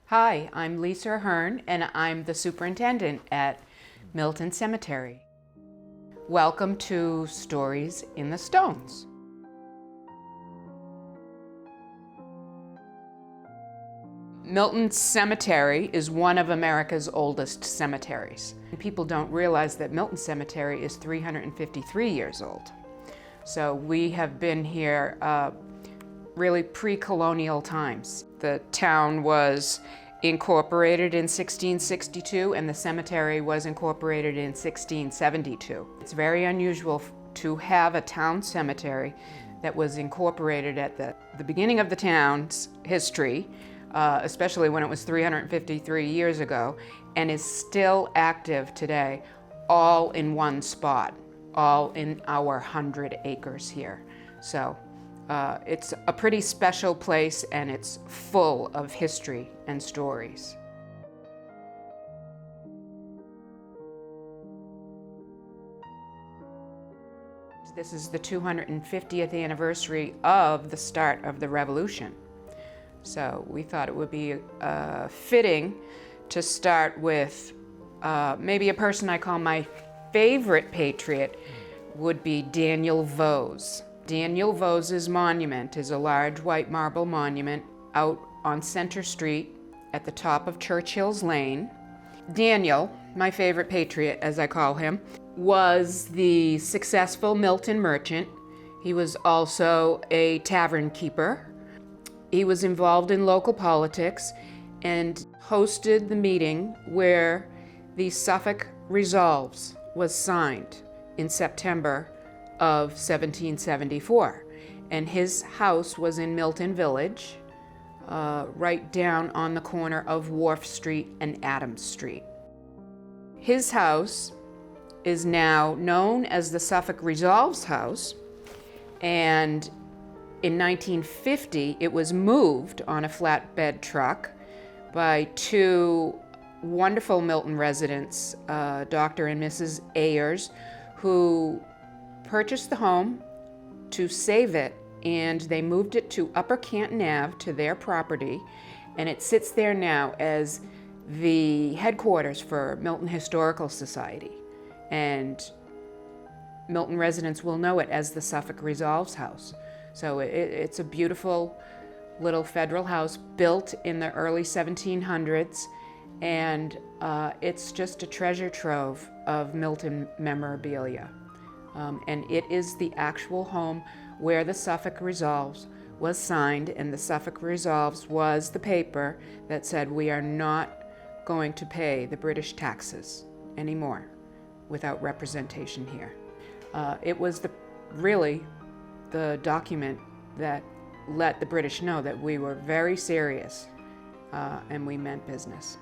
Hi, I'm Lisa Ahern, and I'm the superintendent at Milton Cemetery. Welcome to Stories in the Stones. Milton Cemetery is one of America's oldest cemeteries. People don't realize that Milton Cemetery is 353 years old. So we have been here really pre-colonial times. The town was incorporated in 1662 and the cemetery was incorporated in 1672. It's very unusual to have a town cemetery that was incorporated at the beginning of the town's history, especially when it was 353 years ago, and is still active today, all in one spot, all in our 100 acres here. So it's a pretty special place, and it's full of history and stories. This is the 250th anniversary of the start of the Revolution. So we thought it would be fitting to start with maybe a person I call my favorite patriot would be Daniel Vose. Daniel Vose's monument is a large white marble monument out on Center Street at the top of Churchill's Lane. Daniel, my favorite patriot as I call him, was the successful Milton merchant. He was also a tavern keeper. He was involved in local politics and hosted the meeting where the Suffolk Resolves was signed in September of 1774. And his house was in Milton Village, right down on the corner of Wharf Street and Adams Street. His house is now known as the Suffolk Resolves House, and in 1950 it was moved on a flatbed truck by two wonderful Milton residents, Dr. and Mrs. Ayers, who purchased the home to save it, and they moved it to Upper Canton Ave to their property, and it sits there now as the headquarters for Milton Historical Society. And Milton residents will know it as the Suffolk Resolves House. So it's a beautiful little federal house built in the early 1700s, and it's just a treasure trove of Milton memorabilia. And it is the actual home where the Suffolk Resolves was signed, and the Suffolk Resolves was the paper that said we are not going to pay the British taxes anymore without representation here. It was really the document that let the British know that we were very serious and we meant business.